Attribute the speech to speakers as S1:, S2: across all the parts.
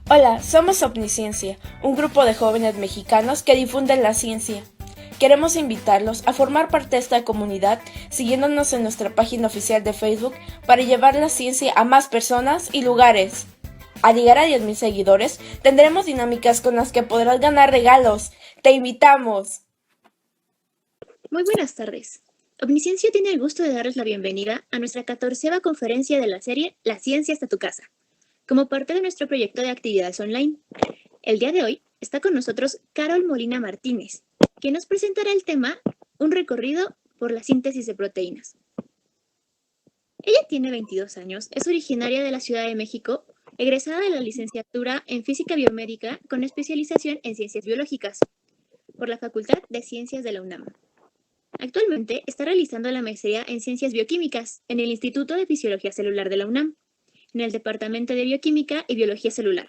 S1: Hola, somos Omnisciencia, un grupo de jóvenes mexicanos que difunden la ciencia. Queremos invitarlos a formar parte de esta comunidad siguiéndonos en nuestra página oficial de Facebook para llevar la ciencia a más personas y lugares. Al llegar a 10,000 seguidores, tendremos dinámicas con las que podrás ganar regalos. ¡Te invitamos!
S2: Muy buenas tardes. Omnisciencia tiene el gusto de darles la bienvenida a nuestra 14ª conferencia de la serie La Ciencia hasta tu casa, como parte de nuestro proyecto de actividades online. El día de hoy está con nosotros Carol Molina Martínez, quien nos presentará el tema Un recorrido por la síntesis de proteínas. Ella tiene 22 años, es originaria de la Ciudad de México, egresada de la licenciatura en Física Biomédica con especialización en Ciencias Biológicas por la Facultad de Ciencias de la UNAM. Actualmente está realizando la maestría en Ciencias Bioquímicas en el Instituto de Fisiología Celular de la UNAM, en el Departamento de Bioquímica y Biología Celular,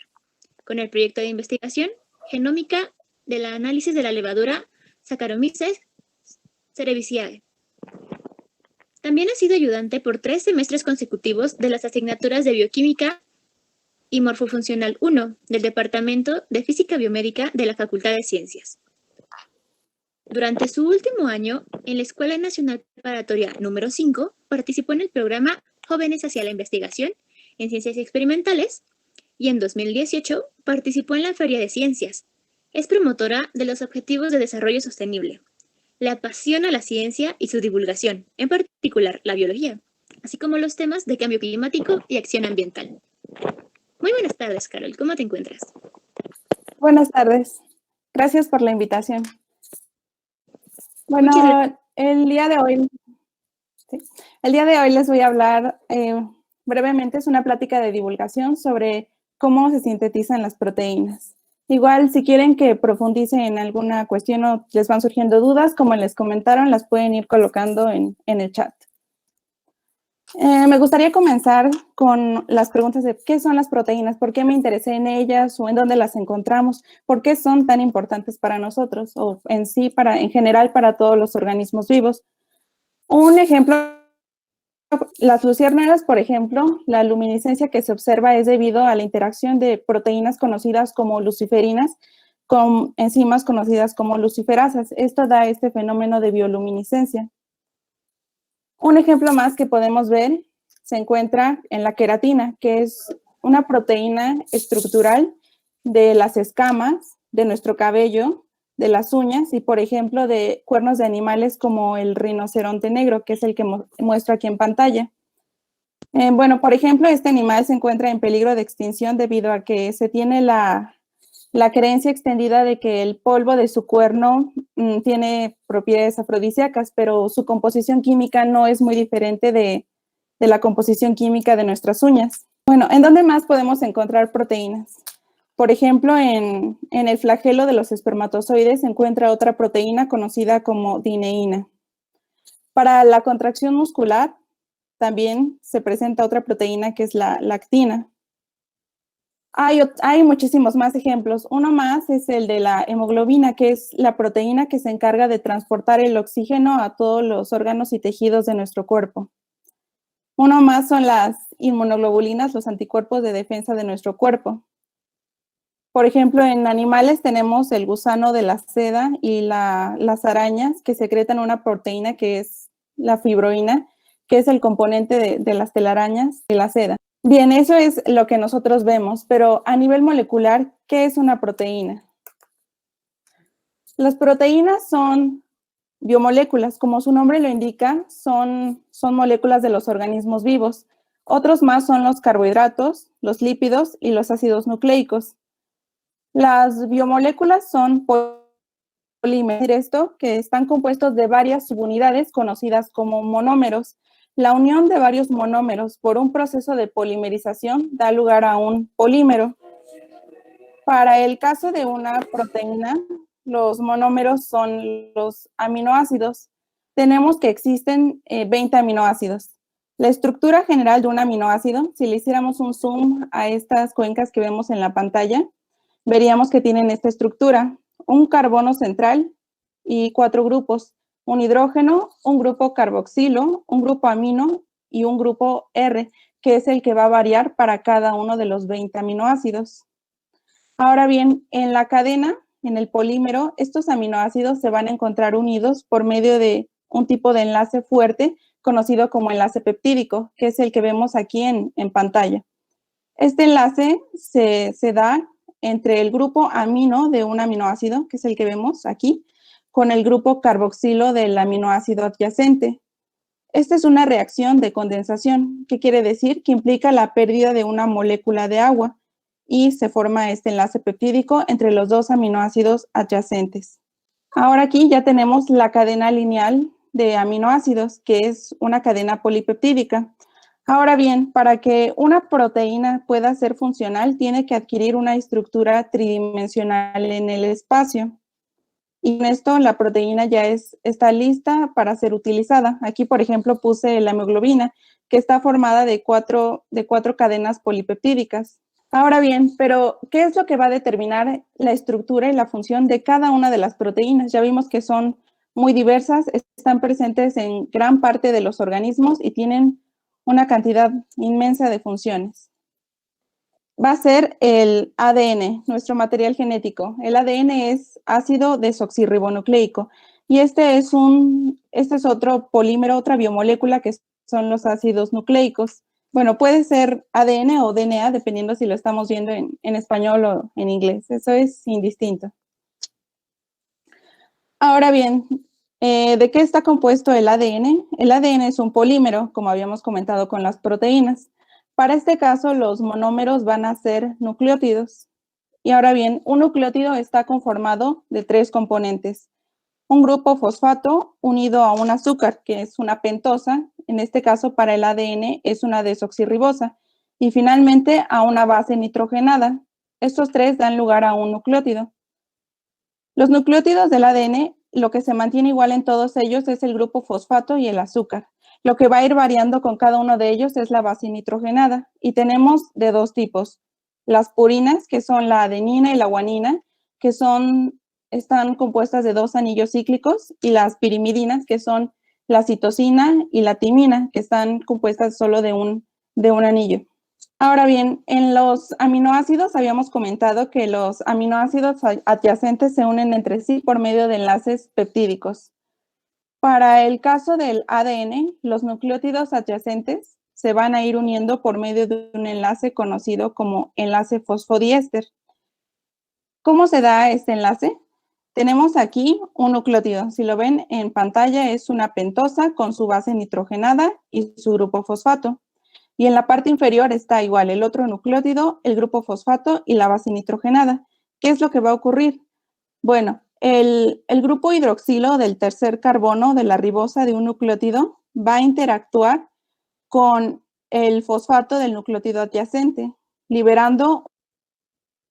S2: con el proyecto de investigación genómica del análisis de la levadura Saccharomyces cerevisiae. También ha sido ayudante por 3 semestres consecutivos de las asignaturas de Bioquímica y Morfofuncional 1 del Departamento de Física Biomédica de la Facultad de Ciencias. Durante su último año, en la Escuela Nacional Preparatoria número 5, participó en el programa Jóvenes hacia la Investigación en Ciencias Experimentales y en 2018 participó en la Feria de Ciencias. Es promotora de los Objetivos de Desarrollo Sostenible. Le apasiona la ciencia y su divulgación, en particular la biología, así como los temas de cambio climático y acción ambiental. Muy buenas tardes, Carol. ¿Cómo te encuentras?
S3: Buenas tardes. Gracias por la invitación. Bueno, el día de hoy les voy a hablar brevemente, es una plática de divulgación sobre cómo se sintetizan las proteínas. Igual, si quieren que profundice en alguna cuestión o les van surgiendo dudas, como les comentaron, las pueden ir colocando en el chat. Me gustaría comenzar con las preguntas de ¿qué son las proteínas? ¿Por qué me interesé en ellas o en dónde las encontramos? ¿Por qué son tan importantes para nosotros o en sí, en general, para todos los organismos vivos? Un ejemplo, las luciérnagas, por ejemplo, la luminiscencia que se observa es debido a la interacción de proteínas conocidas como luciferinas con enzimas conocidas como luciferasas. Esto da este fenómeno de bioluminiscencia. Un ejemplo más que podemos ver se encuentra en la queratina, que es una proteína estructural de las escamas, de nuestro cabello, de las uñas y, por ejemplo, de cuernos de animales como el rinoceronte negro, que es el que muestro aquí en pantalla. Bueno, por ejemplo, este animal se encuentra en peligro de extinción debido a que se tiene la creencia extendida de que el polvo de su cuerno tiene propiedades afrodisíacas, pero su composición química no es muy diferente de la composición química de nuestras uñas. Bueno, ¿en dónde más podemos encontrar proteínas? Por ejemplo, en el flagelo de los espermatozoides se encuentra otra proteína conocida como dineína. Para la contracción muscular también se presenta otra proteína que es la lactina. Hay muchísimos más ejemplos. Uno más es el de la hemoglobina, que es la proteína que se encarga de transportar el oxígeno a todos los órganos y tejidos de nuestro cuerpo. Uno más son las inmunoglobulinas, los anticuerpos de defensa de nuestro cuerpo. Por ejemplo, en animales tenemos el gusano de la seda y las arañas que secretan una proteína que es la fibroína, que es el componente de las telarañas de la seda. Bien, eso es lo que nosotros vemos, pero a nivel molecular, ¿qué es una proteína? Las proteínas son biomoléculas, como su nombre lo indica, son moléculas de los organismos vivos. Otros más son los carbohidratos, los lípidos y los ácidos nucleicos. Las biomoléculas son polímeros, esto que están compuestos de varias subunidades conocidas como monómeros. La unión de varios monómeros por un proceso de polimerización da lugar a un polímero. Para el caso de una proteína, los monómeros son los aminoácidos. Tenemos que existen 20 aminoácidos. La estructura general de un aminoácido, si le hiciéramos un zoom a estas cuencas que vemos en la pantalla, veríamos que tienen esta estructura, un carbono central y 4 grupos, un hidrógeno, un grupo carboxilo, un grupo amino y un grupo R, que es el que va a variar para cada uno de los 20 aminoácidos. Ahora bien, en la cadena, en el polímero, estos aminoácidos se van a encontrar unidos por medio de un tipo de enlace fuerte conocido como enlace peptídico, que es el que vemos aquí en pantalla. Este enlace se da entre el grupo amino de un aminoácido, que es el que vemos aquí, con el grupo carboxilo del aminoácido adyacente. Esta es una reacción de condensación, que quiere decir que implica la pérdida de una molécula de agua y se forma este enlace peptídico entre los dos aminoácidos adyacentes. Ahora aquí ya tenemos la cadena lineal de aminoácidos, que es una cadena polipeptídica. Ahora bien, para que una proteína pueda ser funcional, tiene que adquirir una estructura tridimensional en el espacio. Y con esto la proteína ya está lista para ser utilizada. Aquí, por ejemplo, puse la hemoglobina, que está formada de cuatro cadenas polipeptídicas. Ahora bien, pero ¿qué es lo que va a determinar la estructura y la función de cada una de las proteínas? Ya vimos que son muy diversas, están presentes en gran parte de los organismos y tienen una cantidad inmensa de funciones. Va a ser el ADN, nuestro material genético. El ADN es ácido desoxirribonucleico y este es otro polímero, otra biomolécula que son los ácidos nucleicos. Bueno, puede ser ADN o DNA, dependiendo si lo estamos viendo en español o en inglés. Eso es indistinto. Ahora bien, ¿de qué está compuesto el ADN? El ADN es un polímero, como habíamos comentado con las proteínas. Para este caso, los monómeros van a ser nucleótidos. Y ahora bien, un nucleótido está conformado de 3 componentes. Un grupo fosfato unido a un azúcar, que es una pentosa, en este caso para el ADN es una desoxirribosa, y finalmente a una base nitrogenada. Estos 3 dan lugar a un nucleótido. Los nucleótidos del ADN, lo que se mantiene igual en todos ellos es el grupo fosfato y el azúcar. Lo que va a ir variando con cada uno de ellos es la base nitrogenada, y tenemos de 2 tipos. Las purinas, que son la adenina y la guanina, que están compuestas de 2 anillos cíclicos, y las pirimidinas, que son la citosina y la timina, que están compuestas solo de un anillo. Ahora bien, en los aminoácidos habíamos comentado que los aminoácidos adyacentes se unen entre sí por medio de enlaces peptídicos. Para el caso del ADN, los nucleótidos adyacentes se van a ir uniendo por medio de un enlace conocido como enlace fosfodiéster. ¿Cómo se da este enlace? Tenemos aquí un nucleótido. Si lo ven en pantalla, es una pentosa con su base nitrogenada y su grupo fosfato. Y en la parte inferior está igual el otro nucleótido, el grupo fosfato y la base nitrogenada. ¿Qué es lo que va a ocurrir? Bueno, el grupo hidroxilo del tercer carbono de la ribosa de un nucleótido va a interactuar con el fosfato del nucleótido adyacente, liberando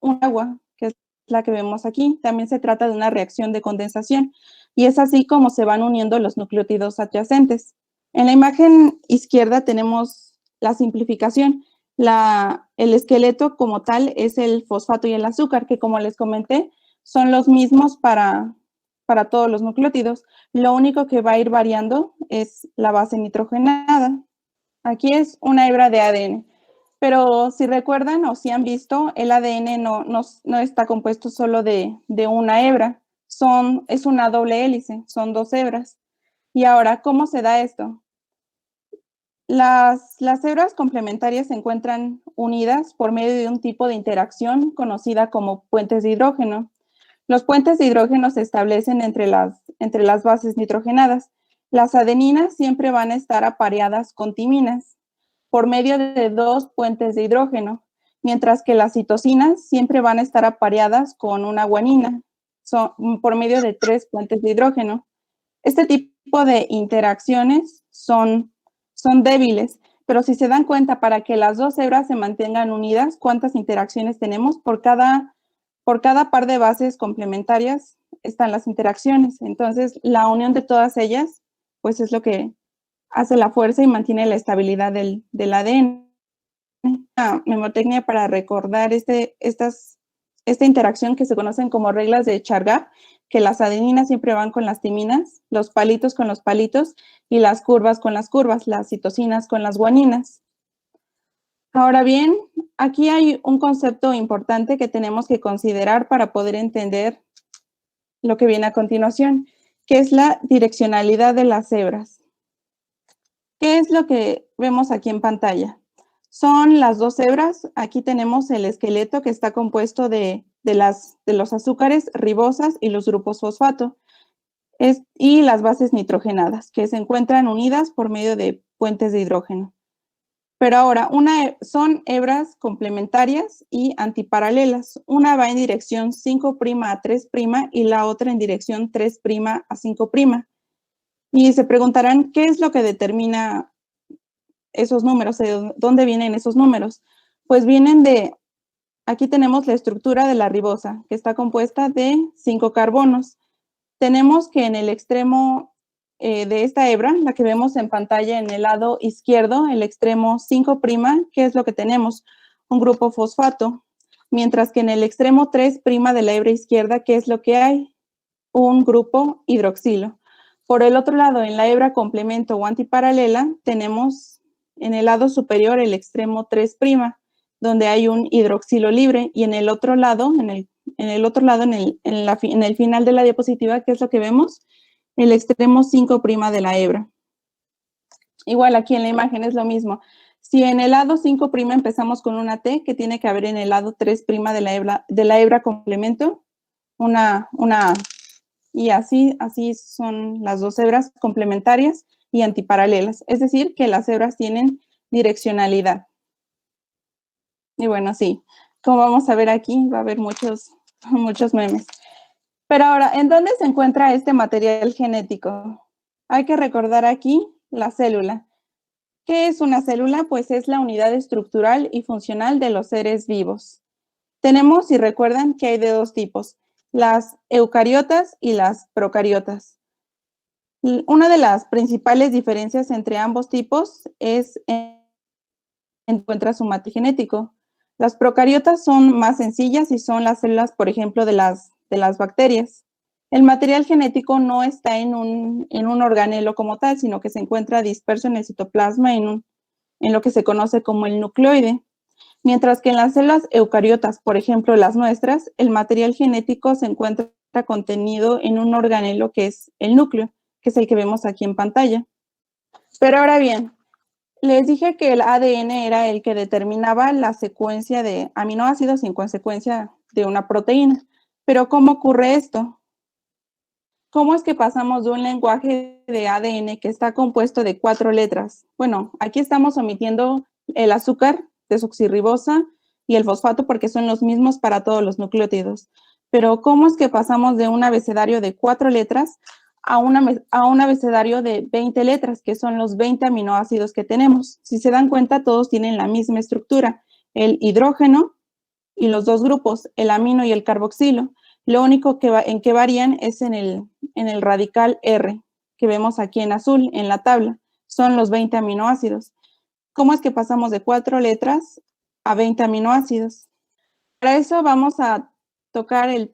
S3: un agua, que es la que vemos aquí. También se trata de una reacción de condensación y es así como se van uniendo los nucleótidos adyacentes. En la imagen izquierda tenemos la simplificación. El esqueleto como tal es el fosfato y el azúcar, que como les comenté, son los mismos para todos los nucleótidos. Lo único que va a ir variando es la base nitrogenada. Aquí es una hebra de ADN. Pero si recuerdan o si han visto, el ADN no está compuesto solo de una hebra. Es una doble hélice, son 2 hebras. Y ahora, ¿cómo se da esto? Las hebras complementarias se encuentran unidas por medio de un tipo de interacción conocida como puentes de hidrógeno. Los puentes de hidrógeno se establecen entre las bases nitrogenadas. Las adeninas siempre van a estar apareadas con timinas por medio de 2 puentes de hidrógeno, mientras que las citosinas siempre van a estar apareadas con una guanina, por medio de 3 puentes de hidrógeno. Este tipo de interacciones son débiles, pero si se dan cuenta, para que las 2 hebras se mantengan unidas, ¿cuántas interacciones tenemos? Por cada par de bases complementarias están las interacciones. Entonces, la unión de todas ellas, pues es lo que hace la fuerza y mantiene la estabilidad del ADN. Una memotecnia para recordar esta interacción que se conocen como reglas de Chargaff, que las adeninas siempre van con las timinas, los palitos con los palitos y las curvas con las curvas, las citosinas con las guaninas. Ahora bien, aquí hay un concepto importante que tenemos que considerar para poder entender lo que viene a continuación, que es la direccionalidad de las hebras. ¿Qué es lo que vemos aquí en pantalla? Son las dos hebras. Aquí tenemos el esqueleto que está compuesto de los azúcares ribosas y los grupos fosfato, y las bases nitrogenadas, que se encuentran unidas por medio de puentes de hidrógeno. Pero ahora, son hebras complementarias y antiparalelas. Una va en dirección 5' a 3' y la otra en dirección 3' a 5'. Y se preguntarán, ¿qué es lo que determina esos números? ¿De dónde vienen esos números? Pues vienen aquí tenemos la estructura de la ribosa, que está compuesta de 5 carbonos. Tenemos que en el extremo de esta hebra, la que vemos en pantalla en el lado izquierdo, el extremo 5', ¿qué es lo que tenemos? Un grupo fosfato. Mientras que en el extremo 3' de la hebra izquierda, ¿qué es lo que hay? Un grupo hidroxilo. Por el otro lado, en la hebra complemento o antiparalela, tenemos en el lado superior el extremo 3', donde hay un hidroxilo libre, y en el otro lado, en el final de la diapositiva, ¿qué es lo que vemos? El extremo 5' de la hebra. Igual aquí en la imagen es lo mismo. Si en el lado 5' empezamos con una T, ¿qué tiene que haber en el lado 3' de la hebra complemento? Una A. Y así son las dos hebras complementarias y antiparalelas. Es decir, que las hebras tienen direccionalidad. Y bueno, sí, como vamos a ver aquí, va a haber muchos memes. Pero ahora, ¿en dónde se encuentra este material genético? Hay que recordar aquí la célula. ¿Qué es una célula? Pues es la unidad estructural y funcional de los seres vivos. Tenemos, si recuerdan, que hay de dos tipos, las eucariotas y las procariotas. Una de las principales diferencias entre ambos tipos es encuentra su material genético. Las procariotas son más sencillas y son las células, por ejemplo, de las bacterias. El material genético no está en un organelo como tal, sino que se encuentra disperso en el citoplasma en lo que se conoce como el nucleoide. Mientras que en las células eucariotas, por ejemplo, las nuestras, el material genético se encuentra contenido en un organelo que es el núcleo, que es el que vemos aquí en pantalla. Pero ahora bien, les dije que el ADN era el que determinaba la secuencia de aminoácidos en consecuencia de una proteína. Pero ¿cómo ocurre esto? ¿Cómo es que pasamos de un lenguaje de ADN que está compuesto de 4 letras? Bueno, aquí estamos omitiendo el azúcar desoxirribosa y el fosfato porque son los mismos para todos los nucleótidos. Pero ¿cómo es que pasamos de un abecedario de 4 letras a un abecedario de 20 letras, que son los 20 aminoácidos que tenemos? Si se dan cuenta, todos tienen la misma estructura, el hidrógeno y los dos grupos, el amino y el carboxilo. Lo único en que varían es en el radical R, que vemos aquí en azul, en la tabla. Son los 20 aminoácidos. ¿Cómo es que pasamos de 4 letras a 20 aminoácidos? Para eso vamos a tocar el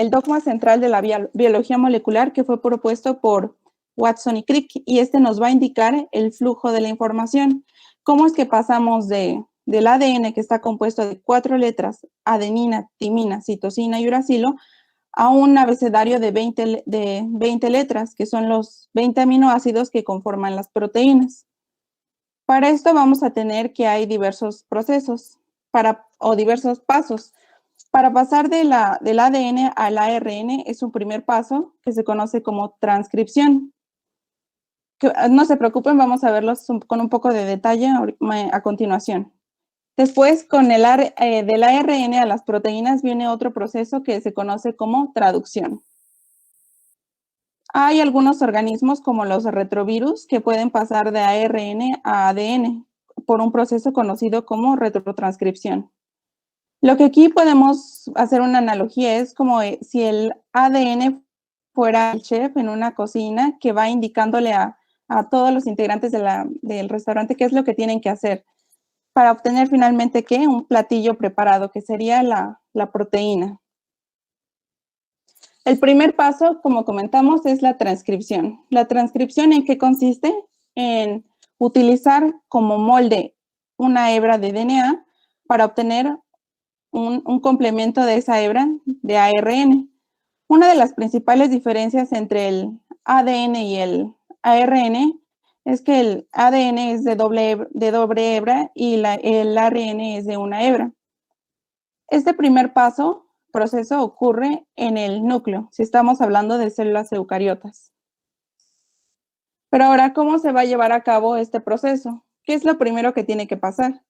S3: dogma central de la biología molecular que fue propuesto por Watson y Crick, y este nos va a indicar el flujo de la información. ¿Cómo es que pasamos del ADN, que está compuesto de 4 letras, adenina, timina, citosina y uracilo, a un abecedario de 20 letras, que son los 20 aminoácidos que conforman las proteínas? Para esto vamos a tener que hay diversos procesos o diversos pasos. Para pasar del ADN al ARN es un primer paso que se conoce como transcripción. No se preocupen, vamos a verlos con un poco de detalle a continuación. Después, del ARN a las proteínas viene otro proceso que se conoce como traducción. Hay algunos organismos como los retrovirus que pueden pasar de ARN a ADN por un proceso conocido como retrotranscripción. Lo que aquí podemos hacer una analogía es como si el ADN fuera el chef en una cocina que va indicándole a todos los integrantes del restaurante qué es lo que tienen que hacer para obtener finalmente ¿qué? Un platillo preparado, que sería la proteína. El primer paso, como comentamos, es la transcripción. ¿La transcripción en qué consiste? En utilizar como molde una hebra de DNA para obtener un complemento de esa hebra de ARN. Una de las principales diferencias entre el ADN y el ARN es que el ADN es de doble hebra y el ARN es de una hebra. Este primer proceso ocurre en el núcleo, si estamos hablando de células eucariotas. Pero ahora, ¿cómo se va a llevar a cabo este proceso? ¿Qué es lo primero que tiene que pasar?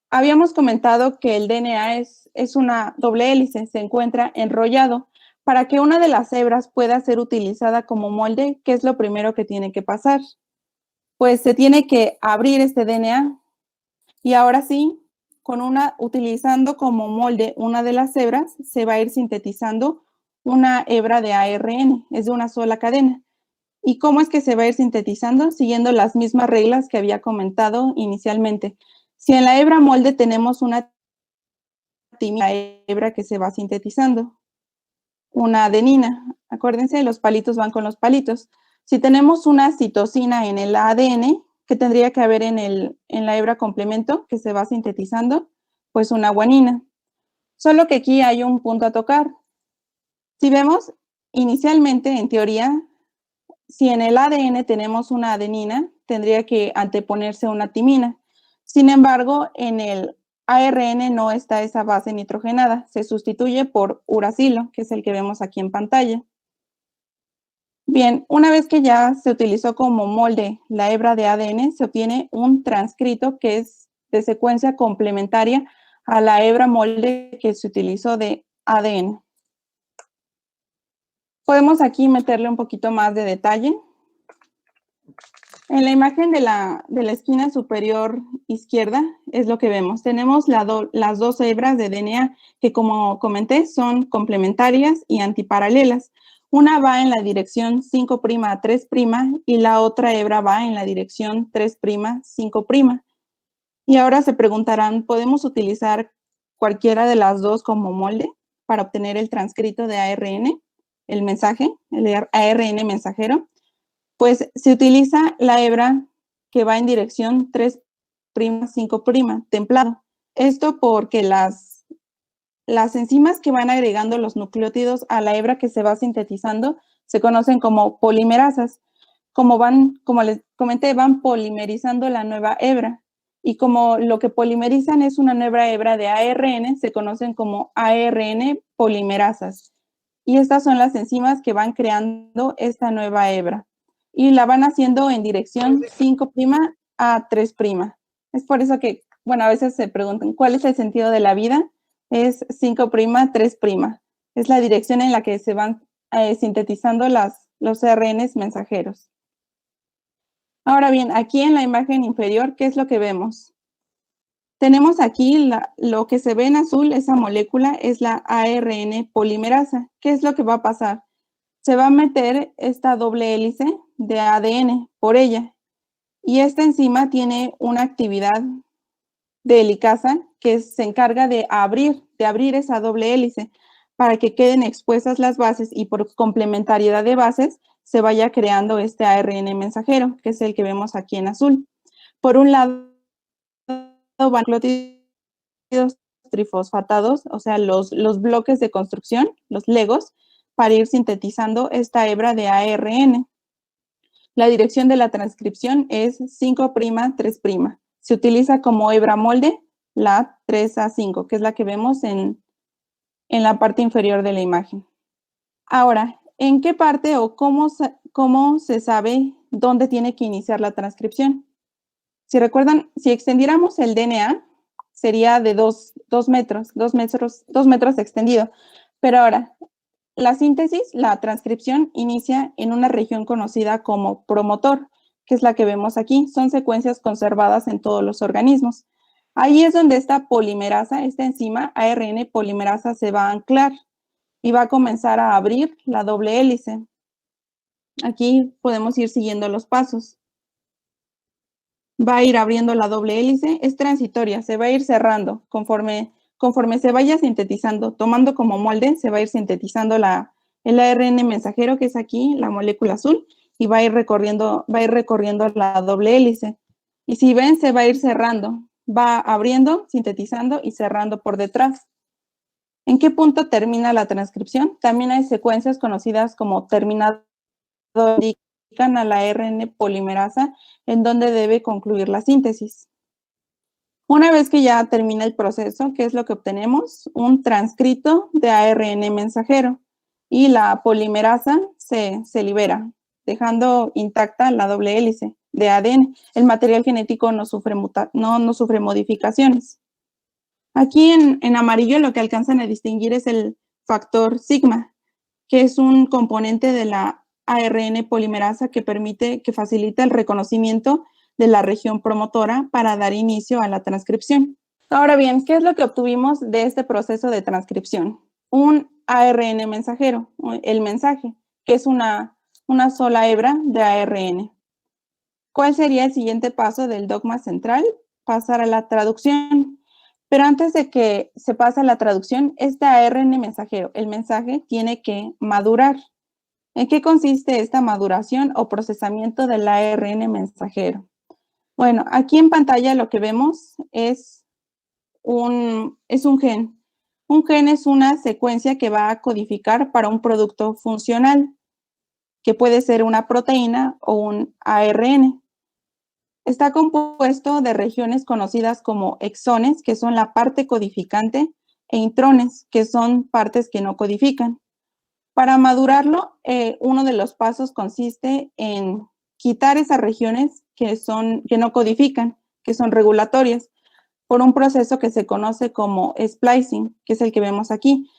S3: Habíamos comentado que el DNA es una doble hélice, se encuentra enrollado. Para que una de las hebras pueda ser utilizada como molde, ¿qué es lo primero que tiene que pasar? Pues se tiene que abrir este DNA. Y ahora sí, utilizando como molde una de las hebras, se va a ir sintetizando una hebra de ARN, es de una sola cadena. ¿Y cómo es que se va a ir sintetizando? Siguiendo las mismas reglas que había comentado inicialmente. Si en la hebra molde tenemos una timina, hebra que se va sintetizando, una adenina, acuérdense, los palitos van con los palitos. Si tenemos una citosina en el ADN, ¿qué tendría que haber en la hebra complemento que se va sintetizando? Pues una guanina. Solo que aquí hay un punto a tocar. Si vemos, inicialmente, en teoría, si en el ADN tenemos una adenina, tendría que anteponerse una timina. Sin embargo, en el ARN no está esa base nitrogenada, se sustituye por uracilo, que es el que vemos aquí en pantalla. Bien, una vez que ya se utilizó como molde la hebra de ADN, se obtiene un transcrito que es de secuencia complementaria a la hebra molde que se utilizó de ADN. Podemos aquí meterle un poquito más de detalle. En la imagen de la esquina superior izquierda es lo que vemos. Tenemos las dos hebras de DNA que, como comenté, son complementarias y antiparalelas. Una va en la dirección 5' a 3' y la otra hebra va en la dirección 3', 5'. Y ahora se preguntarán, ¿podemos utilizar cualquiera de las dos como molde para obtener el transcrito de ARN, el mensaje, el ARN mensajero? Pues se utiliza la hebra que va en dirección 3', 5', templado. Esto porque las enzimas que van agregando los nucleótidos a la hebra que se va sintetizando se conocen como polimerasas. Como les comenté, van polimerizando la nueva hebra. Y como lo que polimerizan es una nueva hebra de ARN, se conocen como ARN polimerasas. Y estas son las enzimas que van creando esta nueva hebra. Y la van haciendo en dirección 5' a 3'. Es por eso que, bueno, a veces se preguntan, ¿cuál es el sentido de la vida? Es 5', 3'. Es la dirección en la que se van sintetizando los ARNs mensajeros. Ahora bien, aquí en la imagen inferior, ¿qué es lo que vemos? Tenemos aquí lo que se ve en azul, esa molécula es la ARN polimerasa. ¿Qué es lo que va a pasar? Se va a meter esta doble hélice de ADN por ella. Y esta enzima tiene una actividad de helicasa que se encarga de abrir esa doble hélice para que queden expuestas las bases y por complementariedad de bases se vaya creando este ARN mensajero, que es el que vemos aquí en azul. Por un lado van nucleótidos trifosfatados, o sea, los bloques de construcción, los legos, para ir sintetizando esta hebra de ARN. La dirección de la transcripción es 5', 3'. Se utiliza como hebra molde la 3A5, que es la que vemos en la parte inferior de la imagen. Ahora, ¿en qué parte o cómo se sabe dónde tiene que iniciar la transcripción? Si recuerdan, si extendiéramos el DNA, sería de 2 metros extendido. Pero ahora, la síntesis, la transcripción, inicia en una región conocida como promotor, que es la que vemos aquí. Son secuencias conservadas en todos los organismos. Ahí es donde esta polimerasa, esta enzima ARN polimerasa se va a anclar y va a comenzar a abrir la doble hélice. Aquí podemos ir siguiendo los pasos. Va a ir abriendo la doble hélice, es transitoria, se va a ir cerrando conforme se vaya sintetizando, tomando como molde, se va a ir sintetizando el ARN mensajero, que es aquí, la molécula azul, y va a ir recorriendo la doble hélice. Y si ven, se va a ir cerrando. va abriendo, sintetizando y cerrando por detrás. ¿En qué punto termina la transcripción? También hay secuencias conocidas como terminado, indican a la ARN polimerasa en donde debe concluir la síntesis. Una vez que ya termina el proceso, ¿qué es lo que obtenemos? Un transcrito de ARN mensajero y la polimerasa se libera, dejando intacta la doble hélice de ADN. El material genético no sufre modificaciones. Aquí en amarillo lo que alcanzan a distinguir es el factor sigma, que es un componente de la ARN polimerasa que facilita el reconocimiento de la región promotora para dar inicio a la transcripción. Ahora bien, ¿qué es lo que obtuvimos de este proceso de transcripción? Un ARN mensajero, el mensaje, que es una sola hebra de ARN. ¿Cuál sería el siguiente paso del dogma central? Pasar a la traducción. Pero antes de que se pase a la traducción, este ARN mensajero, el mensaje, tiene que madurar. ¿En qué consiste esta maduración o procesamiento del ARN mensajero? Bueno, aquí en pantalla lo que vemos es un gen. Un gen es una secuencia que va a codificar para un producto funcional, que puede ser una proteína o un ARN. Está compuesto de regiones conocidas como exones, que son la parte codificante, e intrones, que son partes que no codifican. Para madurarlo, uno de los pasos consiste en quitar esas regiones que no codifican, que son regulatorias, por un proceso que se conoce como splicing, que es el que vemos aquí.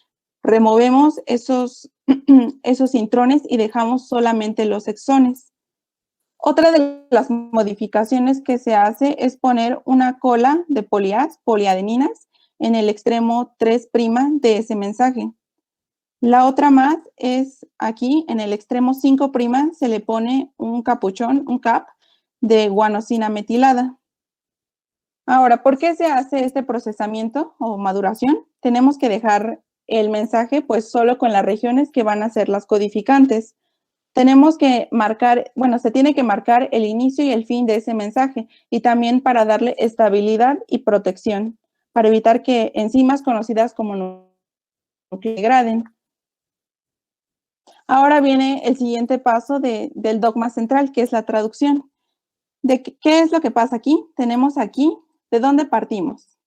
S3: Removemos esos intrones y dejamos solamente los exones. Otra de las modificaciones que se hace es poner una cola de poliadeninas, en el extremo 3' de ese mensaje. La otra más es aquí, en el extremo 5' se le pone un capuchón, un cap, de guanosina metilada. Ahora, ¿por qué se hace este procesamiento o maduración? Tenemos que dejar el mensaje pues solo con las regiones que van a ser las codificantes. Tenemos que marcar, se tiene que marcar el inicio y el fin de ese mensaje y también para darle estabilidad y protección, para evitar que enzimas conocidas como nucleograden. Ahora viene el siguiente paso del dogma central, que es la traducción. ¿Qué es lo que pasa aquí? Tenemos aquí, ¿de dónde partimos?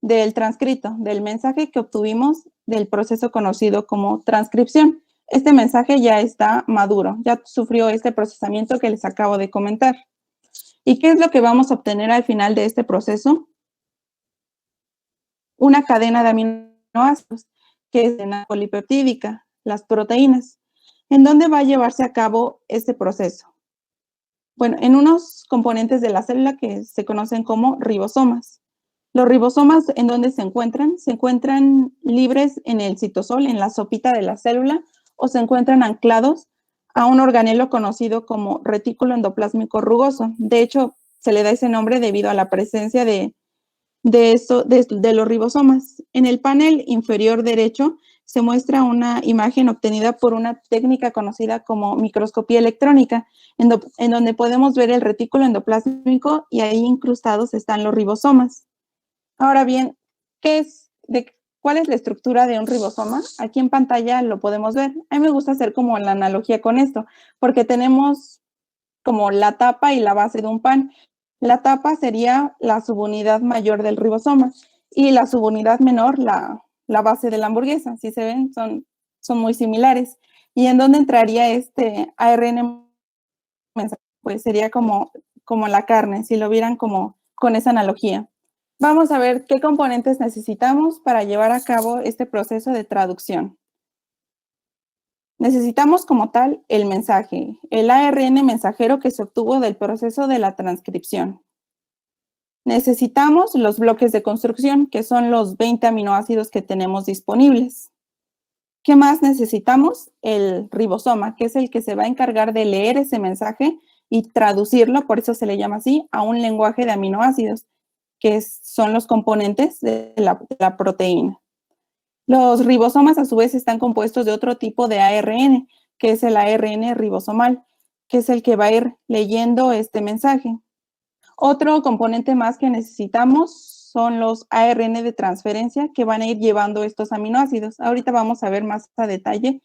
S3: Del transcrito, del mensaje que obtuvimos del proceso conocido como transcripción. Este mensaje ya está maduro, ya sufrió este procesamiento que les acabo de comentar. ¿Y qué es lo que vamos a obtener al final de este proceso? Una cadena de aminoácidos, que es la polipeptídica, las proteínas. ¿En dónde va a llevarse a cabo este proceso? Bueno, en unos componentes de la célula que se conocen como ribosomas. Los ribosomas, ¿en dónde se encuentran? Se encuentran libres en el citosol, en la sopita de la célula, o se encuentran anclados a un organelo conocido como retículo endoplásmico rugoso. De hecho, se le da ese nombre debido a la presencia de los ribosomas. En el panel inferior derecho se muestra una imagen obtenida por una técnica conocida como microscopía electrónica, en donde podemos ver el retículo endoplásmico y ahí incrustados están los ribosomas. Ahora bien, ¿cuál es la estructura de un ribosoma? Aquí en pantalla lo podemos ver. A mí me gusta hacer como la analogía con esto, porque tenemos como la tapa y la base de un pan. La tapa sería la subunidad mayor del ribosoma y la subunidad menor, la base de la hamburguesa. Si se ven, son muy similares. ¿Y en dónde entraría este ARN mensajero? Pues sería como la carne, si lo vieran como con esa analogía. Vamos a ver qué componentes necesitamos para llevar a cabo este proceso de traducción. Necesitamos como tal el mensaje, el ARN mensajero que se obtuvo del proceso de la transcripción. Necesitamos los bloques de construcción, que son los 20 aminoácidos que tenemos disponibles. ¿Qué más necesitamos? El ribosoma, que es el que se va a encargar de leer ese mensaje y traducirlo, por eso se le llama así, a un lenguaje de aminoácidos, que son los componentes de la proteína. Los ribosomas, a su vez, están compuestos de otro tipo de ARN, que es el ARN ribosomal, que es el que va a ir leyendo este mensaje. Otro componente más que necesitamos son los ARN de transferencia que van a ir llevando estos aminoácidos. Ahorita vamos a ver más a detalle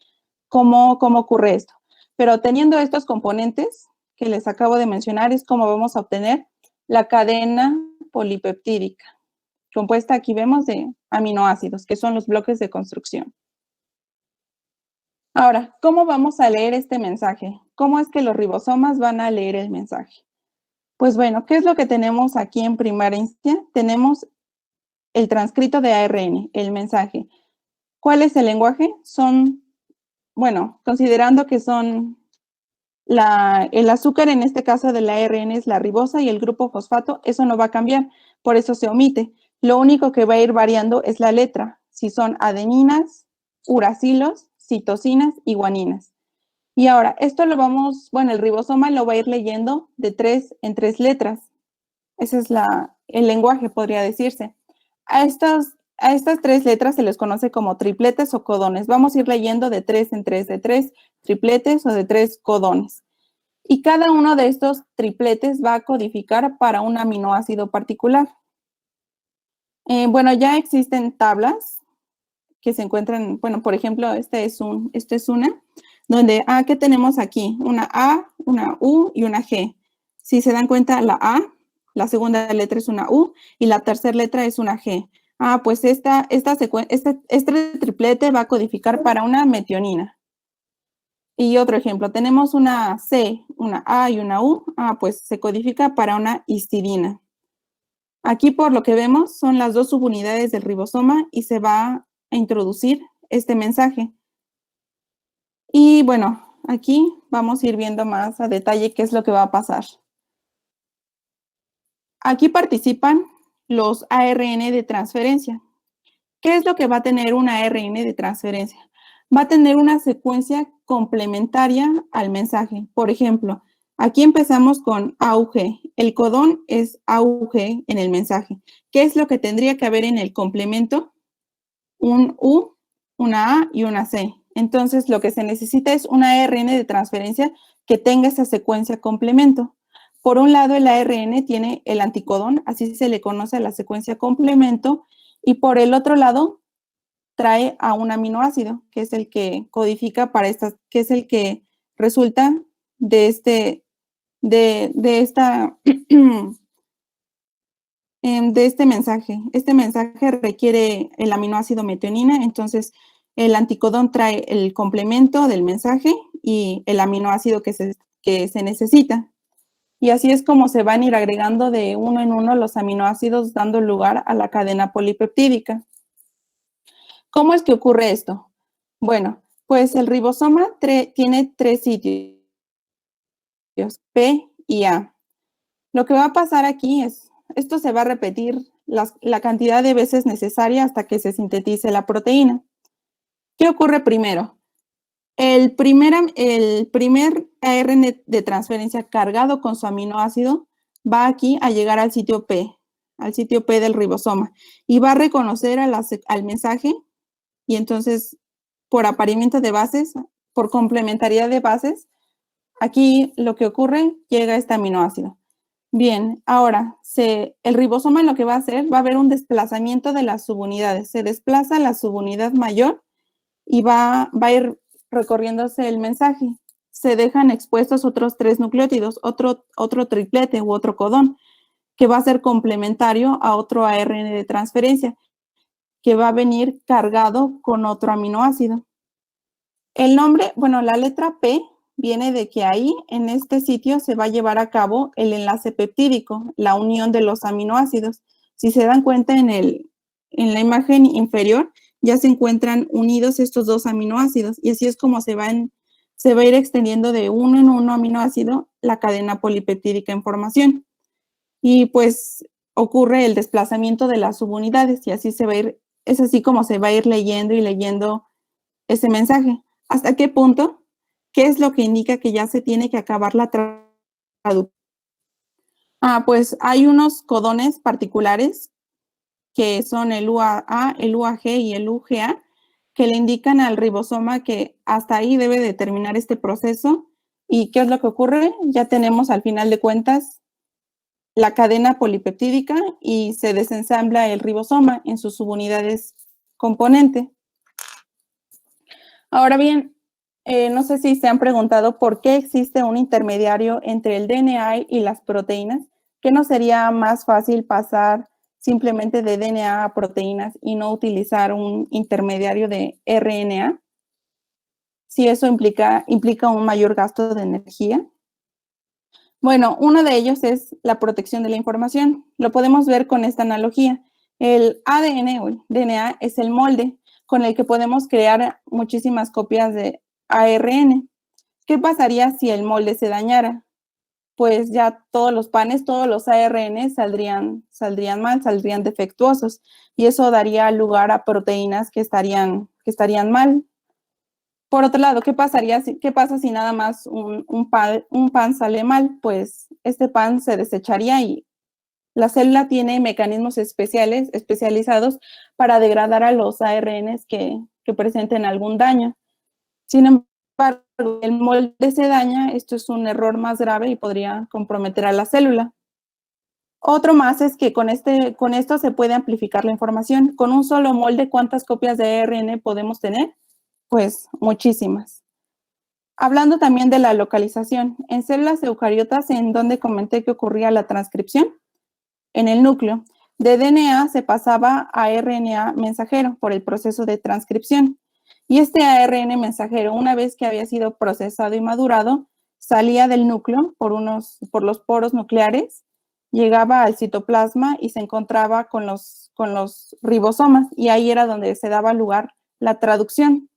S3: cómo ocurre esto. Pero teniendo estos componentes que les acabo de mencionar es como vamos a obtener la cadena polipeptídica, compuesta aquí vemos de aminoácidos, que son los bloques de construcción. Ahora, ¿cómo vamos a leer este mensaje? ¿Cómo es que los ribosomas van a leer el mensaje? Pues bueno, ¿qué es lo que tenemos aquí en primera instancia? Tenemos el transcrito de ARN, el mensaje. ¿Cuál es el lenguaje? Considerando que son el azúcar, en este caso del ARN, es la ribosa y el grupo fosfato, eso no va a cambiar, por eso se omite. Lo único que va a ir variando es la letra, si son adeninas, uracilos, citosinas y guaninas. Y ahora, el ribosoma lo va a ir leyendo de 3 en 3 letras. Ese es el lenguaje, podría decirse. A estas 3 letras se les conoce como tripletes o codones. Vamos a ir leyendo de 3 en 3, de 3 tripletes o de 3 codones. Y cada uno de estos tripletes va a codificar para un aminoácido particular. Ya existen tablas que se encuentran, por ejemplo, este es una, donde, ¿qué tenemos aquí? Una A, una U y una G. Si se dan cuenta, la A, la segunda letra es una U y la tercera letra es una G. Pues este triplete va a codificar para una metionina. Y otro ejemplo, tenemos una C, una A y una U, pues se codifica para una histidina. Aquí, por lo que vemos, son las 2 subunidades del ribosoma y se va a introducir este mensaje. Y bueno, aquí vamos a ir viendo más a detalle qué es lo que va a pasar. Aquí participan los ARN de transferencia. ¿Qué es lo que va a tener un ARN de transferencia? Va a tener una secuencia complementaria al mensaje. Por ejemplo, aquí empezamos con AUG. El codón es AUG en el mensaje. ¿Qué es lo que tendría que haber en el complemento? Un U, una A y una C. Entonces, lo que se necesita es un ARN de transferencia que tenga esa secuencia complemento. Por un lado, el ARN tiene el anticodón, así se le conoce a la secuencia complemento, y por el otro lado, trae a un aminoácido, que es el que codifica para estas, que es el que resulta de este mensaje. Este mensaje requiere el aminoácido metionina, entonces el anticodón trae el complemento del mensaje y el aminoácido que se necesita. Y así es como se van a ir agregando de uno en uno los aminoácidos, dando lugar a la cadena polipeptídica. ¿Cómo es que ocurre esto? Bueno, pues el ribosoma tiene 3 sitios, P y A. Lo que va a pasar aquí es, esto se va a repetir la cantidad de veces necesaria hasta que se sintetice la proteína. ¿Qué ocurre primero? El primer ARN de transferencia cargado con su aminoácido va aquí a llegar al sitio P del ribosoma, y va a reconocer al mensaje, y entonces, por apareamiento de bases, por complementariedad de bases, aquí lo que ocurre, llega este aminoácido. Bien, ahora, el ribosoma lo que va a hacer, va a haber un desplazamiento de las subunidades. Se desplaza la subunidad mayor y va a ir recorriéndose el mensaje. Se dejan expuestos otros 3 nucleótidos, otro triplete u otro codón, que va a ser complementario a otro ARN de transferencia, que va a venir cargado con otro aminoácido. El nombre, la letra P viene de que ahí, en este sitio, se va a llevar a cabo el enlace peptídico, la unión de los aminoácidos. Si se dan cuenta en la imagen inferior, ya se encuentran unidos estos 2 aminoácidos, y así es como se va a ir extendiendo de uno en uno aminoácido la cadena polipeptídica en formación. Y pues ocurre el desplazamiento de las subunidades, y así es así como se va a ir leyendo y leyendo ese mensaje. ¿Hasta qué punto? ¿Qué es lo que indica que ya se tiene que acabar la traducción? Pues hay unos codones particulares que son el UAA, el UAG y el UGA, que le indican al ribosoma que hasta ahí debe de terminar este proceso. ¿Y qué es lo que ocurre? Ya tenemos al final de cuentas la cadena polipeptídica y se desensambla el ribosoma en sus subunidades componente. Ahora bien, no sé si se han preguntado por qué existe un intermediario entre el DNA y las proteínas. ¿Qué no sería más fácil pasar simplemente de DNA a proteínas y no utilizar un intermediario de RNA? Si eso implica un mayor gasto de energía. Bueno, uno de ellos es la protección de la información. Lo podemos ver con esta analogía. El ADN o el DNA es el molde con el que podemos crear muchísimas copias de ARN. ¿Qué pasaría si el molde se dañara? Pues ya todos los panes, todos los ARN saldrían mal, saldrían defectuosos, y eso daría lugar a proteínas que estarían mal. Por otro lado, ¿qué pasa si nada más un pan sale mal? Pues este pan se desecharía y la célula tiene mecanismos especializados para degradar a los ARNs que presenten algún daño. Sin embargo, el molde se daña, esto es un error más grave y podría comprometer a la célula. Otro más es que con esto se puede amplificar la información. Con un solo molde, ¿cuántas copias de ARN podemos tener? Pues muchísimas. Hablando también de la localización, en células eucariotas, en donde comenté que ocurría la transcripción, en el núcleo, de DNA se pasaba a RNA mensajero por el proceso de transcripción. Y este ARN mensajero, una vez que había sido procesado y madurado, salía del núcleo por los poros nucleares, llegaba al citoplasma y se encontraba con los ribosomas, y ahí era donde se daba lugar la traducción.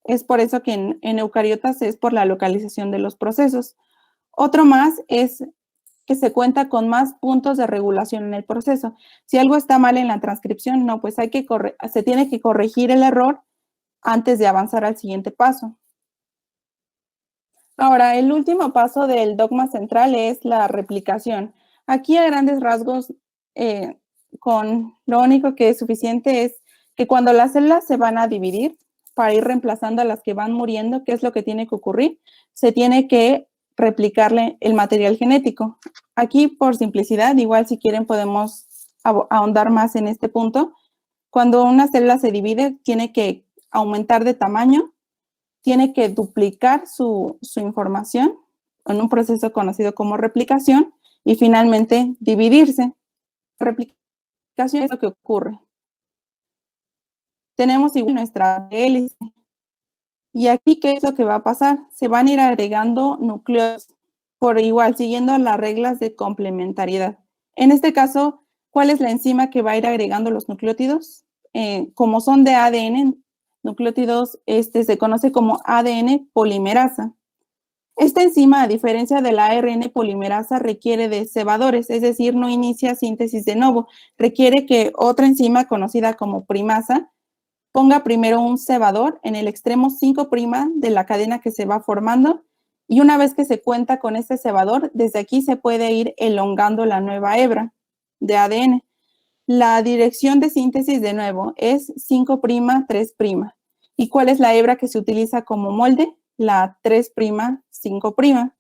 S3: Es por eso que en eucariotas es por la localización de los procesos. Otro más es que se cuenta con más puntos de regulación en el proceso. Si algo está mal en la transcripción, no, pues se tiene que corregir el error antes de avanzar al siguiente paso. Ahora, el último paso del dogma central es la replicación. Aquí, a grandes rasgos, lo único que es suficiente es que cuando las células se van a dividir, para ir reemplazando a las que van muriendo, ¿qué es lo que tiene que ocurrir? Se tiene que replicarle el material genético. Aquí, por simplicidad, igual si quieren podemos ahondar más en este punto. Cuando una célula se divide, tiene que aumentar de tamaño, tiene que duplicar su información en un proceso conocido como replicación y finalmente dividirse. Replicación es lo que ocurre. Tenemos igual nuestra hélice. Y aquí, ¿qué es lo que va a pasar? Se van a ir agregando núcleos por igual, siguiendo las reglas de complementariedad. En este caso, ¿cuál es la enzima que va a ir agregando los nucleótidos? Como son de ADN, nucleótidos, se conoce como ADN polimerasa. Esta enzima, a diferencia de la ARN polimerasa, requiere de cebadores, es decir, no inicia síntesis de novo. Requiere que otra enzima conocida como primasa ponga primero un cebador en el extremo 5' de la cadena que se va formando, y una vez que se cuenta con este cebador, desde aquí se puede ir elongando la nueva hebra de ADN. La dirección de síntesis, de nuevo, es 5', 3'. ¿Y cuál es la hebra que se utiliza como molde? La 3', 5'.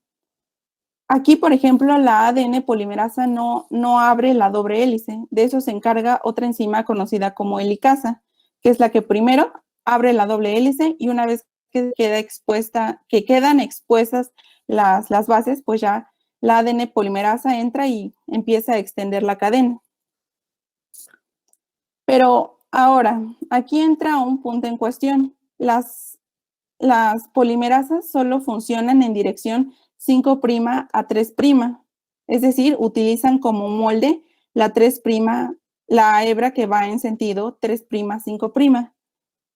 S3: Aquí, por ejemplo, la ADN polimerasa no abre la doble hélice. De eso se encarga otra enzima conocida como helicasa, que es la que primero abre la doble hélice, y una vez que quedan expuestas las bases, pues ya la ADN polimerasa entra y empieza a extender la cadena. Pero ahora, aquí entra un punto en cuestión. Las polimerasas solo funcionan en dirección 5' a 3', es decir, utilizan como molde la 3', la hebra que va en sentido 3', 5'.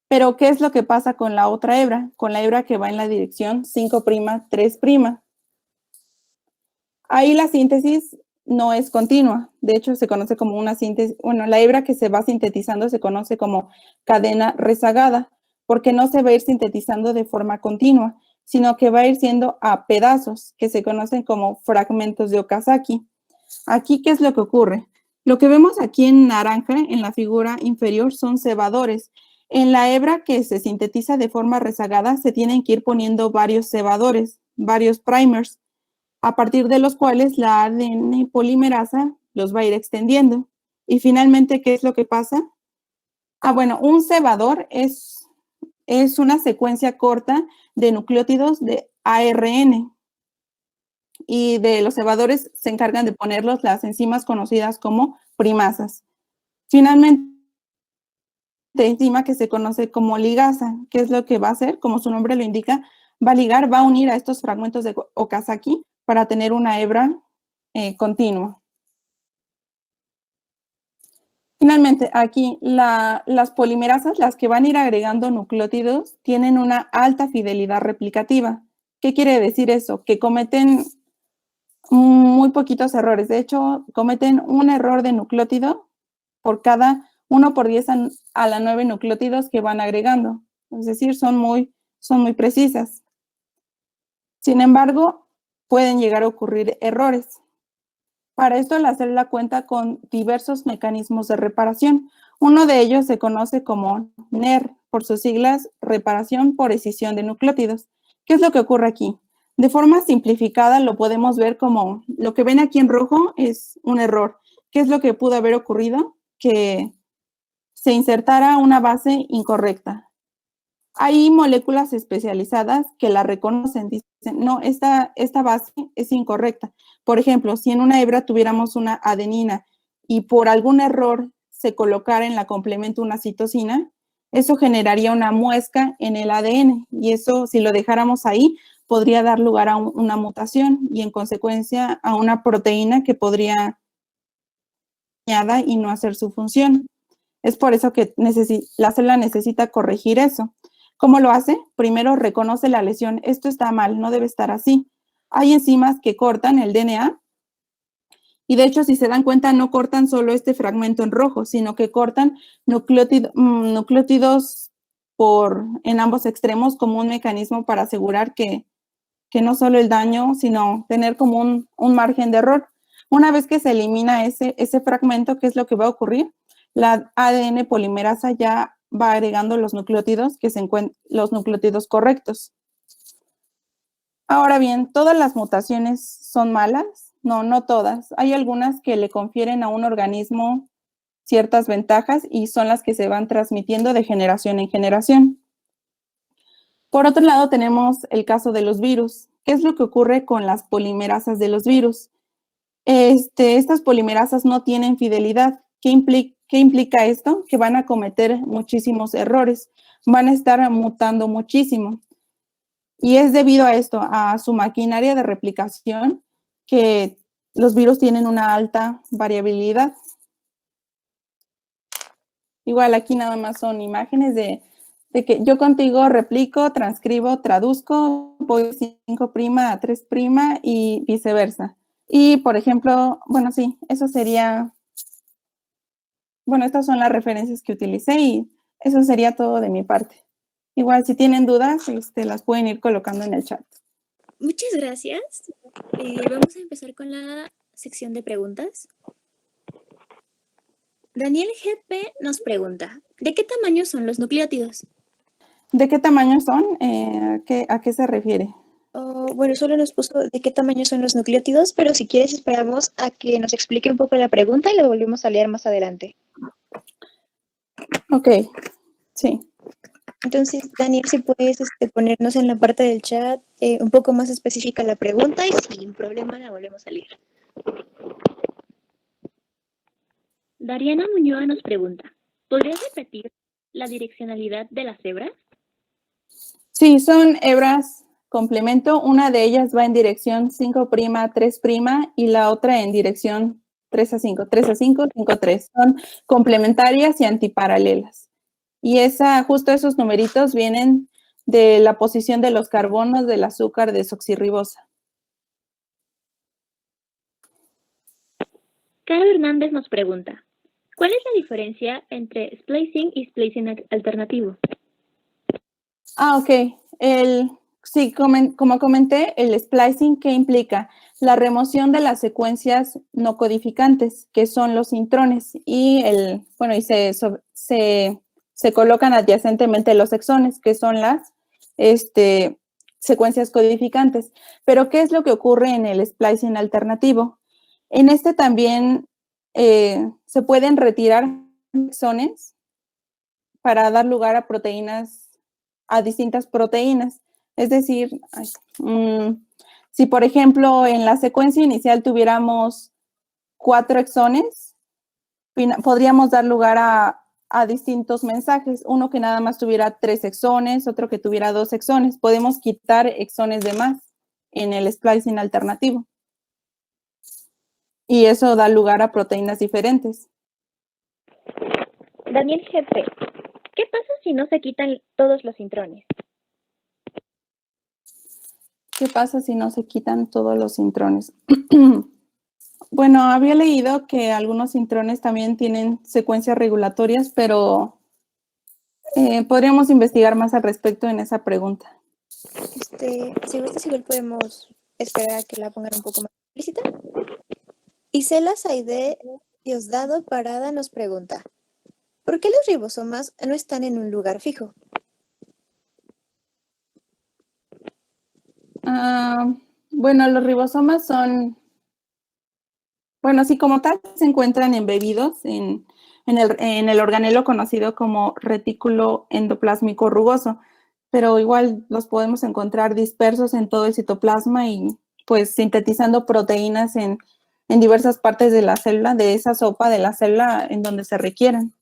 S3: Pero, ¿qué es lo que pasa con la otra hebra? Con la hebra que va en la dirección 5', 3'. Ahí la síntesis no es continua. De hecho, se conoce como una síntesis, la hebra que se va sintetizando se conoce como cadena rezagada, porque no se va a ir sintetizando de forma continua, sino que va a ir siendo a pedazos, que se conocen como fragmentos de Okazaki. Aquí, ¿qué es lo que ocurre? Lo que vemos aquí en naranja, en la figura inferior, son cebadores. En la hebra que se sintetiza de forma rezagada, se tienen que ir poniendo varios cebadores, varios primers. a partir de los cuales la ADN polimerasa los va a ir extendiendo. Y finalmente, ¿qué es lo que pasa? Bueno, un cebador es una secuencia corta de nucleótidos de ARN. Y de los cebadores se encargan de ponerlos las enzimas conocidas como primasas. Finalmente, enzima que se conoce como ligasa, ¿qué es lo que va a hacer? Como su nombre lo indica, va a ligar, va a unir a estos fragmentos de Okazaki para tener una hebra continua. Finalmente, aquí las polimerasas, las que van a ir agregando nucleótidos, tienen una alta fidelidad replicativa. ¿Qué quiere decir eso? Que cometen muy poquitos errores. De hecho, cometen un error de nucleótido por cada 1 por 10 a la 9 nucleótidos que van agregando. Es decir, son muy precisas. Sin embargo, pueden llegar a ocurrir errores. Para esto, la célula cuenta con diversos mecanismos de reparación. Uno de ellos se conoce como NER, por sus siglas, reparación por escisión de nucleótidos. ¿Qué es lo que ocurre aquí? De forma simplificada lo podemos ver como, lo que ven aquí en rojo es un error. ¿Qué es lo que pudo haber ocurrido? Que se insertara una base incorrecta. Hay moléculas especializadas que la reconocen, dicen, no, esta base es incorrecta. Por ejemplo, si en una hebra tuviéramos una adenina y por algún error se colocara en la complemento una citosina, eso generaría una muesca en el ADN y eso, si lo dejáramos ahí, podría dar lugar a una mutación y en consecuencia a una proteína que podría y no hacer su función. Es por eso que la célula necesita corregir eso. ¿Cómo lo hace? Primero reconoce la lesión. Esto está mal, no debe estar así. Hay enzimas que cortan el DNA y de hecho, si se dan cuenta, no cortan solo este fragmento en rojo, sino que cortan nucleótidos en ambos extremos como un mecanismo para asegurar que no solo el daño, sino tener como un margen de error. Una vez que se elimina ese fragmento, ¿qué es lo que va a ocurrir? La ADN polimerasa ya va agregando los nucleótidos los nucleótidos correctos. Ahora bien, ¿todas las mutaciones son malas? No, no todas. Hay algunas que le confieren a un organismo ciertas ventajas y son las que se van transmitiendo de generación en generación. Por otro lado, tenemos el caso de los virus. ¿Qué es lo que ocurre con las polimerasas de los virus? Estas polimerasas no tienen fidelidad. ¿Qué implica esto? Que van a cometer muchísimos errores, van a estar mutando muchísimo. Y es debido a esto, a su maquinaria de replicación, que los virus tienen una alta variabilidad. Igual aquí nada más son imágenes de que yo contigo replico, transcribo, traduzco, voy de 5' a 3' y viceversa. Y, por ejemplo, bueno, sí, eso sería, bueno, estas son las referencias que utilicé y eso sería todo de mi parte. Igual, si tienen dudas, las pueden ir colocando en el chat.
S2: Muchas gracias. Vamos a empezar con la sección de preguntas. Daniel GP nos pregunta, ¿de qué tamaño son los nucleótidos?
S3: ¿De qué tamaño son? ¿A qué se refiere?
S2: Bueno, solo nos puso de qué tamaño son los nucleótidos, pero si quieres esperamos a que nos explique un poco la pregunta y lo volvemos a leer más adelante.
S3: Ok, sí.
S2: Entonces, Daniel, si puedes ponernos en la parte del chat un poco más específica la pregunta y sin problema la volvemos a leer. Dariana Muñoz nos pregunta, ¿podrías repetir la direccionalidad de las hebras?
S3: Sí, son hebras complemento. Una de ellas va en dirección 5', 3' y la otra en dirección 3 a 5, 3 a 5, 5 a 3. Son complementarias y antiparalelas. Y justo esos numeritos vienen de la posición de los carbonos del azúcar desoxirribosa.
S2: Caro Hernández nos pregunta, ¿cuál es la diferencia entre splicing y splicing alternativo?
S3: Ok. Sí, como comenté, el splicing, ¿qué implica? La remoción de las secuencias no codificantes, que son los intrones, y se colocan adyacentemente los exones, que son las secuencias codificantes. Pero, ¿qué es lo que ocurre en el splicing alternativo? En este también se pueden retirar exones para dar lugar a proteínas, a distintas proteínas. Es decir, si por ejemplo en la secuencia inicial tuviéramos 4 exones, podríamos dar lugar a distintos mensajes. Uno que nada más tuviera 3 exones, otro que tuviera 2 exones. Podemos quitar exones de más en el splicing alternativo. Y eso da lugar a proteínas diferentes.
S2: Daniel GP, ¿qué pasa si no se quitan todos los intrones?
S3: ¿Qué pasa si no se quitan todos los intrones? Bueno, había leído que algunos intrones también tienen secuencias regulatorias, pero podríamos investigar más al respecto en esa pregunta.
S4: Si gustas, igual podemos esperar a que la pongan un poco más explícita. Isela Saide Diosdado Parada nos pregunta, ¿por qué los ribosomas no están en un lugar fijo?
S3: Bueno, los ribosomas son, bueno, sí, como tal, se encuentran embebidos en el organelo conocido como retículo endoplásmico rugoso, pero igual los podemos encontrar dispersos en todo el citoplasma y pues sintetizando proteínas en diversas partes de la célula, de esa sopa de la célula en donde se requieran.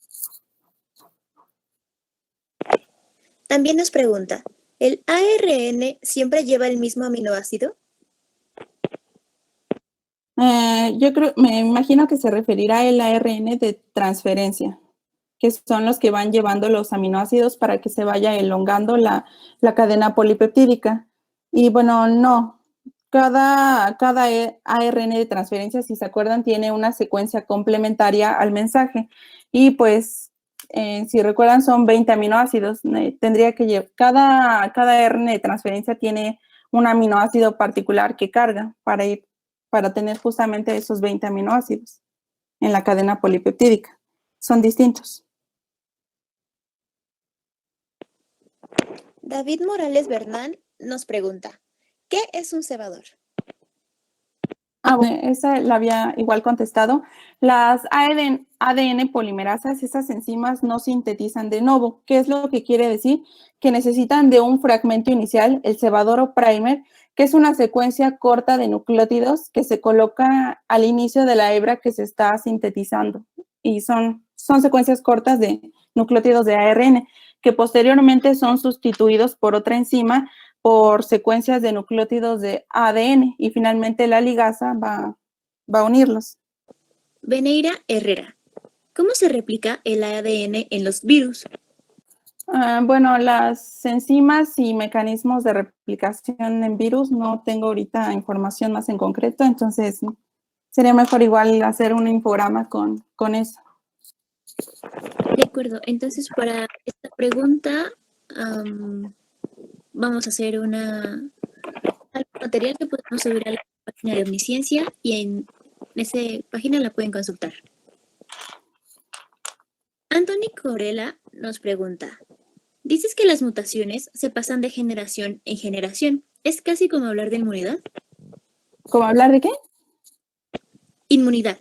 S4: También nos pregunta, ¿el ARN siempre lleva el mismo aminoácido?
S3: Yo creo, me imagino que se referirá al ARN de transferencia, que son los que van llevando los aminoácidos para que se vaya elongando la cadena polipeptídica. Y bueno, no, cada ARN de transferencia, si se acuerdan, tiene una secuencia complementaria al mensaje. Y pues, si recuerdan, son 20 aminoácidos. Tendría que llevar, cada ARN de transferencia tiene un aminoácido particular que carga para tener justamente esos 20 aminoácidos en la cadena polipeptídica. Son distintos.
S4: David Morales Bernal nos pregunta, ¿qué es un cebador?
S3: Bueno, esa la había igual contestado. Las ADN polimerasas, esas enzimas no sintetizan de nuevo. ¿Qué es lo que quiere decir? Que necesitan de un fragmento inicial, el cebador o primer, que es una secuencia corta de nucleótidos que se coloca al inicio de la hebra que se está sintetizando. Y son secuencias cortas de nucleótidos de ARN, que posteriormente son sustituidos por otra enzima por secuencias de nucleótidos de ADN y finalmente la ligasa va a unirlos.
S2: Veneira Herrera, ¿cómo se replica el ADN en los virus?
S3: Bueno, las enzimas y mecanismos de replicación en virus no tengo ahorita información más en concreto, entonces sería mejor igual hacer un infograma con eso.
S2: De acuerdo, entonces para esta pregunta vamos a hacer algún material que podemos subir a la página de Omnisciencia y en esa página la pueden consultar. Anthony Corella nos pregunta, dices que las mutaciones se pasan de generación en generación. ¿Es casi como hablar de inmunidad?
S3: ¿Cómo hablar de qué?
S2: Inmunidad.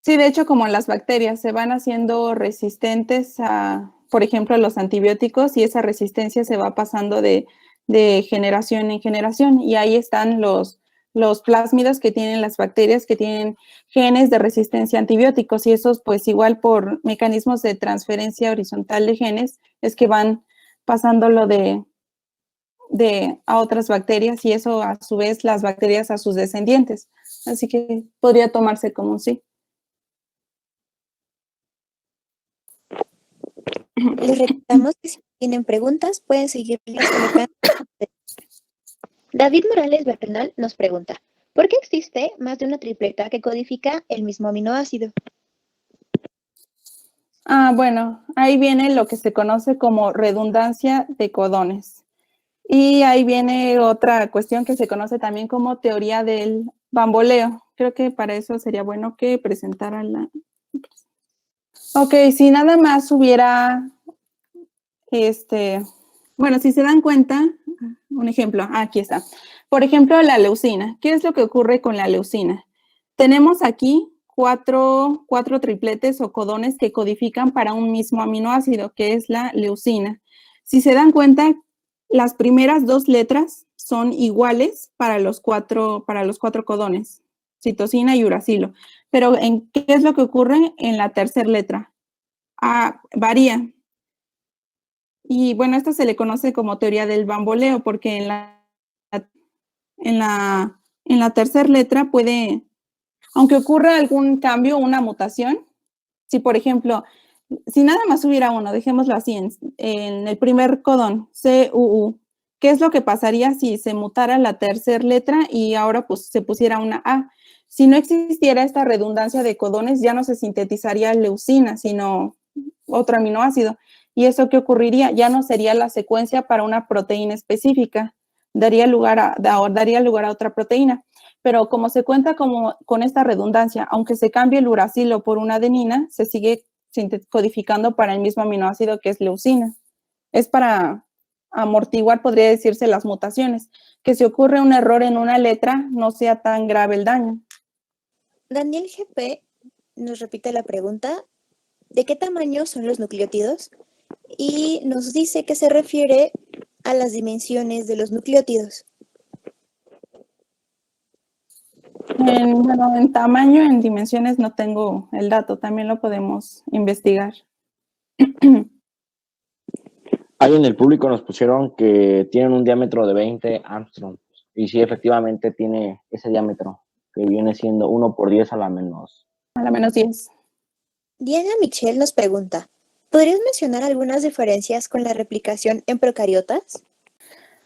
S3: Sí, de hecho, como las bacterias se van haciendo resistentes a, por ejemplo, a los antibióticos y esa resistencia se va pasando de generación en generación y ahí están los plásmidos que tienen las bacterias que tienen genes de resistencia a antibióticos y esos pues igual por mecanismos de transferencia horizontal de genes es que van pasándolo a otras bacterias y eso a su vez las bacterias a sus descendientes. Así que podría tomarse como un sí.
S4: Les recordamos que si tienen preguntas pueden seguirlas colocando. David Morales Bernal nos pregunta, ¿por qué existe más de una tripleta que codifica el mismo aminoácido?
S3: Bueno, ahí viene lo que se conoce como redundancia de codones. Y ahí viene otra cuestión que se conoce también como teoría del bamboleo. Creo que para eso sería bueno que presentara la... Ok, si nada más hubiera Bueno, si se dan cuenta, un ejemplo, aquí está. Por ejemplo, la leucina. ¿Qué es lo que ocurre con la leucina? Tenemos aquí cuatro tripletes o codones que codifican para un mismo aminoácido, que es la leucina. Si se dan cuenta, las primeras dos letras son iguales para los cuatro codones, citosina y uracilo. Pero ¿qué es lo que ocurre en la tercera letra? Varía. Y bueno, esto se le conoce como teoría del bamboleo, porque en la tercera letra puede, aunque ocurra algún cambio, una mutación, si por ejemplo, si nada más hubiera uno, dejémoslo así, en el primer codón, CUU, ¿qué es lo que pasaría si se mutara la tercera letra y ahora pues se pusiera una A? Si no existiera esta redundancia de codones, ya no se sintetizaría leucina, sino otro aminoácido. ¿Y eso qué ocurriría? Ya no sería la secuencia para una proteína específica, daría lugar a otra proteína. Pero como se cuenta con esta redundancia, aunque se cambie el uracilo por una adenina, se sigue codificando para el mismo aminoácido que es leucina. Es para amortiguar, podría decirse, las mutaciones, que si ocurre un error en una letra, no sea tan grave el daño.
S4: Daniel GP nos repite la pregunta, ¿de qué tamaño son los nucleótidos? Y nos dice que se refiere a las dimensiones de los nucleótidos.
S3: En tamaño, en dimensiones no tengo el dato, también lo podemos investigar.
S5: Ahí en el público nos pusieron que tienen un diámetro de 20 Armstrong. Y sí, efectivamente tiene ese diámetro, que viene siendo 1 por 10 a la menos.
S3: A la menos 10.
S4: Diana Michelle nos pregunta, ¿podrías mencionar algunas diferencias con la replicación en procariotas?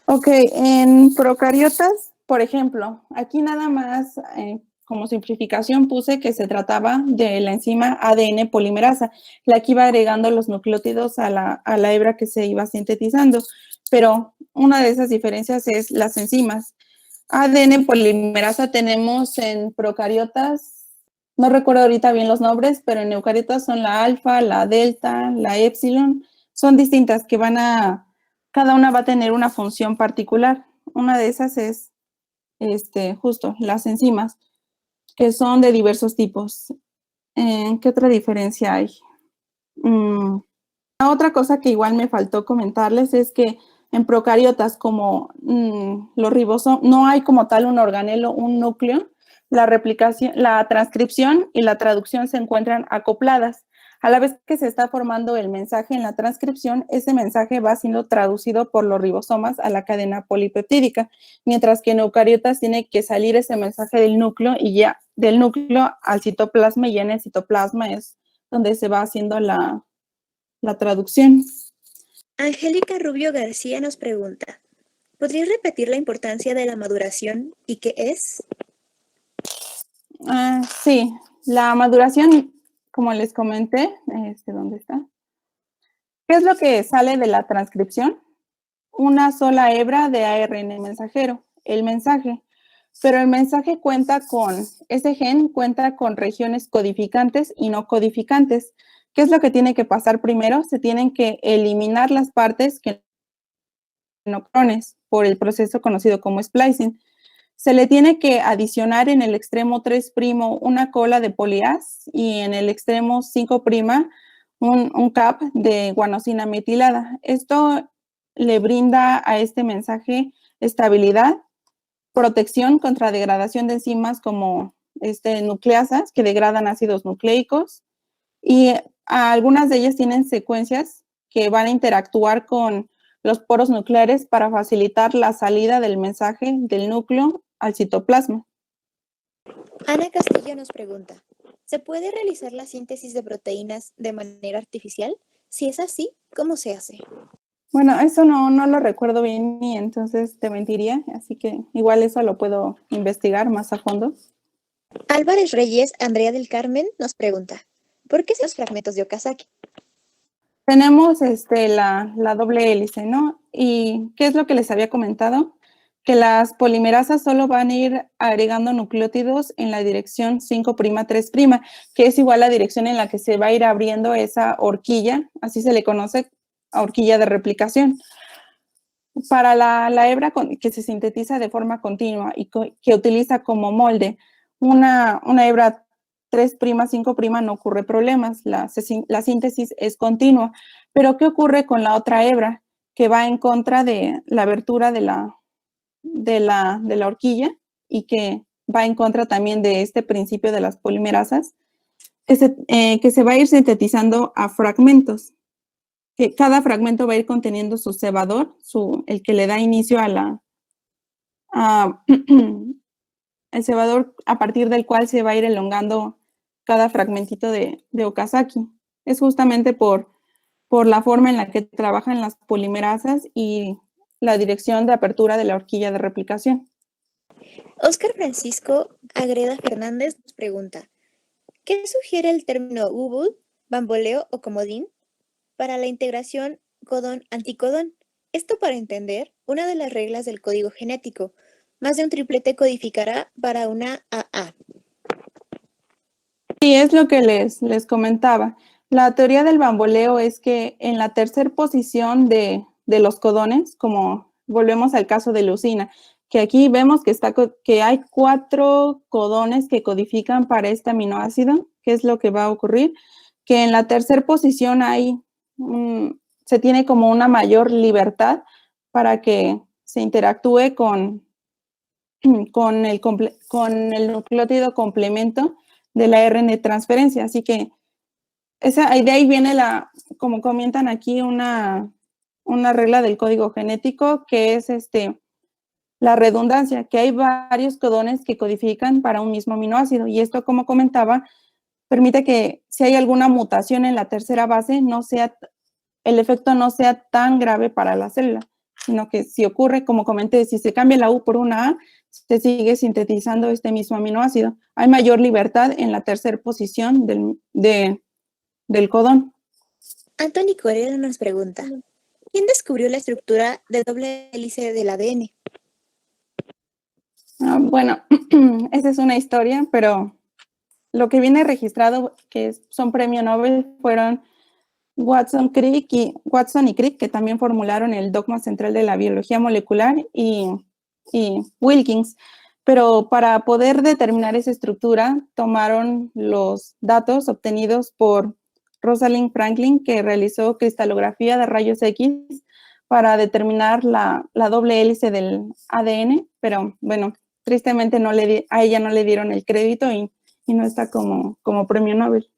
S3: Ok, en procariotas, por ejemplo, aquí nada más como simplificación puse que se trataba de la enzima ADN polimerasa, la que iba agregando los nucleótidos a la hebra que se iba sintetizando. Pero una de esas diferencias es las enzimas. ADN polimerasa tenemos en procariotas, no recuerdo ahorita bien los nombres, pero en eucariotas son la alfa, la delta, la epsilon, son distintas que cada una va a tener una función particular. Una de esas es justo las enzimas, que son de diversos tipos. ¿Qué otra diferencia hay? Otra cosa que igual me faltó comentarles es que en procariotas, como los ribosomas, no hay como tal un organelo, un núcleo. La replicación, la transcripción y la traducción se encuentran acopladas. A la vez que se está formando el mensaje en la transcripción, ese mensaje va siendo traducido por los ribosomas a la cadena polipeptídica, mientras que en eucariotas tiene que salir ese mensaje del núcleo y ya del núcleo al citoplasma, y ya en el citoplasma es donde se va haciendo la traducción.
S2: Angélica Rubio García nos pregunta, ¿podrías repetir la importancia de la maduración y qué es?
S3: Sí, la maduración, como les comenté, ¿dónde está? ¿Qué es lo que sale de la transcripción? Una sola hebra de ARN mensajero, el mensaje. Pero el mensaje ese gen cuenta con regiones codificantes y no codificantes. ¿Qué es lo que tiene que pasar primero? Se tienen que eliminar las partes que no clones por el proceso conocido como splicing. Se le tiene que adicionar en el extremo 3' una cola de poliaz y en el extremo 5' un cap de guanosina metilada. Esto le brinda a este mensaje estabilidad, protección contra degradación de enzimas como nucleasas que degradan ácidos nucleicos, y algunas de ellas tienen secuencias que van a interactuar con los poros nucleares para facilitar la salida del mensaje del núcleo al citoplasma.
S4: Ana Castillo nos pregunta, ¿se puede realizar la síntesis de proteínas de manera artificial? Si es así, ¿cómo se hace?
S3: Bueno, eso no lo recuerdo bien y entonces te mentiría, así que igual eso lo puedo investigar más a fondo.
S4: Álvarez Reyes, Andrea del Carmen nos pregunta, ¿por qué los fragmentos de Okazaki?
S3: Tenemos la doble hélice, ¿no? ¿Y qué es lo que les había comentado? Que las polimerasas solo van a ir agregando nucleótidos en la dirección 5', 3', que es igual a la dirección en la que se va a ir abriendo esa horquilla, así se le conoce, horquilla de replicación. Para la hebra que se sintetiza de forma continua y que utiliza como molde una hebra 3', 5' no ocurre problemas, la síntesis es continua. Pero ¿qué ocurre con la otra hebra que va en contra de la abertura de la horquilla y que va en contra también de este principio de las polimerasas, que se va a ir sintetizando a fragmentos? Que cada fragmento va a ir conteniendo su cebador, el que le da inicio el cebador a partir del cual se va a ir elongando cada fragmentito de Okazaki. Es justamente por la forma en la que trabajan las polimerasas y la dirección de apertura de la horquilla de replicación.
S4: Óscar Francisco Agreda Fernández nos pregunta, ¿qué sugiere el término U-boot, bamboleo o comodín para la integración codón-anticodón? Esto para entender una de las reglas del código genético. Más de un triplete codificará para una AA.
S3: Sí, es lo que les comentaba. La teoría del bamboleo es que en la tercera posición de los codones, como volvemos al caso de leucina, que aquí vemos que hay 4 codones que codifican para este aminoácido, que es lo que va a ocurrir, que en la tercera posición se tiene como una mayor libertad para que se interactúe con el nucleótido complemento de la RN transferencia. Así que de ahí viene como comentan aquí, una regla del código genético que es la redundancia, que hay varios codones que codifican para un mismo aminoácido. Y esto, como comentaba, permite que si hay alguna mutación en la tercera base, el efecto no sea tan grave para la célula, sino que si ocurre, como comenté, si se cambia la U por una A, se sigue sintetizando este mismo aminoácido. Hay mayor libertad en la tercera posición del codón.
S4: Anthony Correa nos pregunta, ¿quién descubrió la estructura de doble hélice del ADN?
S3: Bueno, esa es una historia, pero lo que viene registrado, que son premio Nobel, fueron Watson y Crick, que también formularon el dogma central de la biología molecular, y Wilkins. Pero para poder determinar esa estructura, tomaron los datos obtenidos por Rosalind Franklin, que realizó cristalografía de rayos X para determinar la doble hélice del ADN, pero bueno, tristemente a ella no le dieron el crédito y no está como premio Nobel.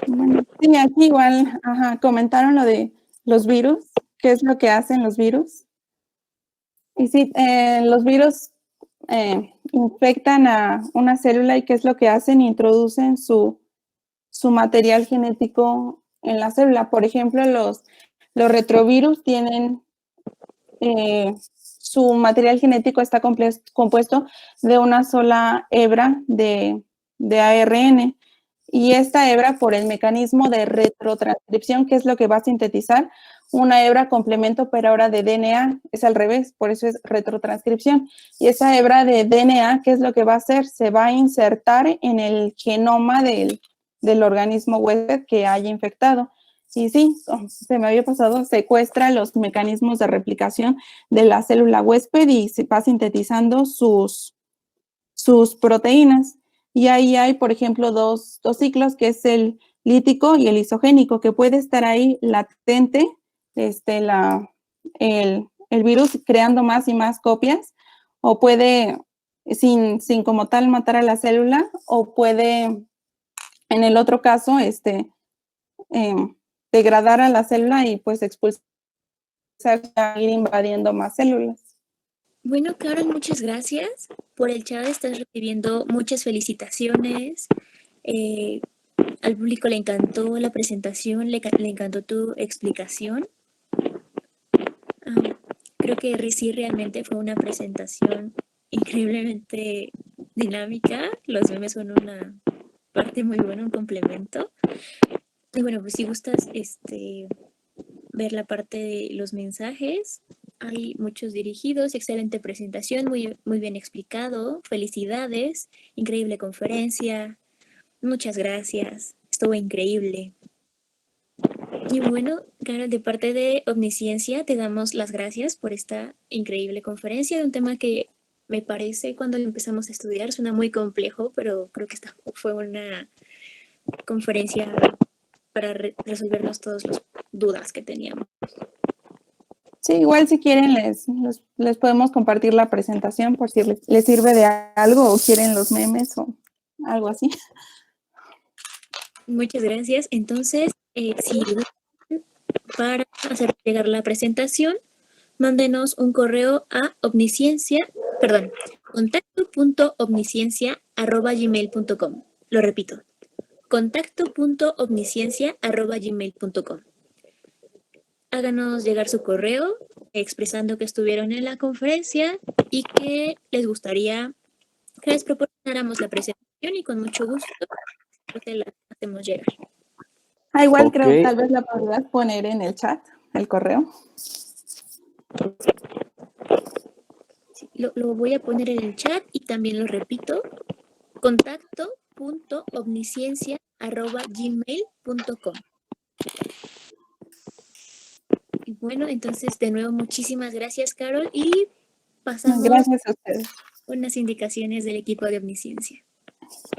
S3: Bueno, sí, aquí igual comentaron lo de los virus, qué es lo que hacen los virus. Y sí, los virus infectan a una célula y qué es lo que hacen, introducen su material genético en la célula. Por ejemplo, los retrovirus tienen, su material genético está compuesto de una sola hebra de ARN. Y esta hebra, por el mecanismo de retrotranscripción, que es lo que va a sintetizar, una hebra complemento, pero ahora de DNA, es al revés, por eso es retrotranscripción. Y esa hebra de DNA, ¿qué es lo que va a hacer? Se va a insertar en el genoma del organismo huésped que haya infectado. Y sí, se me había pasado, secuestra los mecanismos de replicación de la célula huésped y se va sintetizando sus proteínas. Y ahí hay, por ejemplo, dos ciclos, que es el lítico y el isogénico, que puede estar ahí latente, el virus creando más y más copias, o puede, sin como tal, matar a la célula, o puede, en el otro caso, degradar a la célula y pues expulsar, ir invadiendo más células.
S2: Bueno, Carol, muchas gracias. Por el chat estás recibiendo muchas felicitaciones. Al público le encantó la presentación, le encantó tu explicación. Creo que sí, realmente fue una presentación increíblemente dinámica. Los memes son una parte muy buena, un complemento. Y bueno, pues si gustas ver la parte de los mensajes, hay muchos dirigidos, excelente presentación, muy, muy bien explicado, felicidades, increíble conferencia, muchas gracias, estuvo increíble. Y bueno, Carol, de parte de Omnisciencia, te damos las gracias por esta increíble conferencia de un tema que me parece cuando lo empezamos a estudiar suena muy complejo, pero creo que esta fue una conferencia para resolvernos todas las dudas que teníamos.
S3: Sí, igual si quieren les podemos compartir la presentación por si les sirve de algo o quieren los memes o algo así.
S2: Muchas gracias. Entonces, si gustan, para hacer llegar la presentación, mándenos un correo a contacto.omnisciencia@gmail.com. Lo repito, contacto.omnisciencia@gmail.com. Háganos llegar su correo expresando que estuvieron en la conferencia y que les gustaría que les proporcionáramos la presentación y con mucho gusto te la hacemos llegar.
S3: Igual
S5: Ok.
S3: creo tal vez la podrías poner en el chat, el correo.
S2: Sí, lo voy a poner en el chat y también lo repito, contacto.omnisciencia@gmail.com. Y bueno, entonces de nuevo muchísimas gracias, Carol, y pasamos
S3: Gracias a ustedes.
S2: unas indicaciones del equipo de Omnisciencia.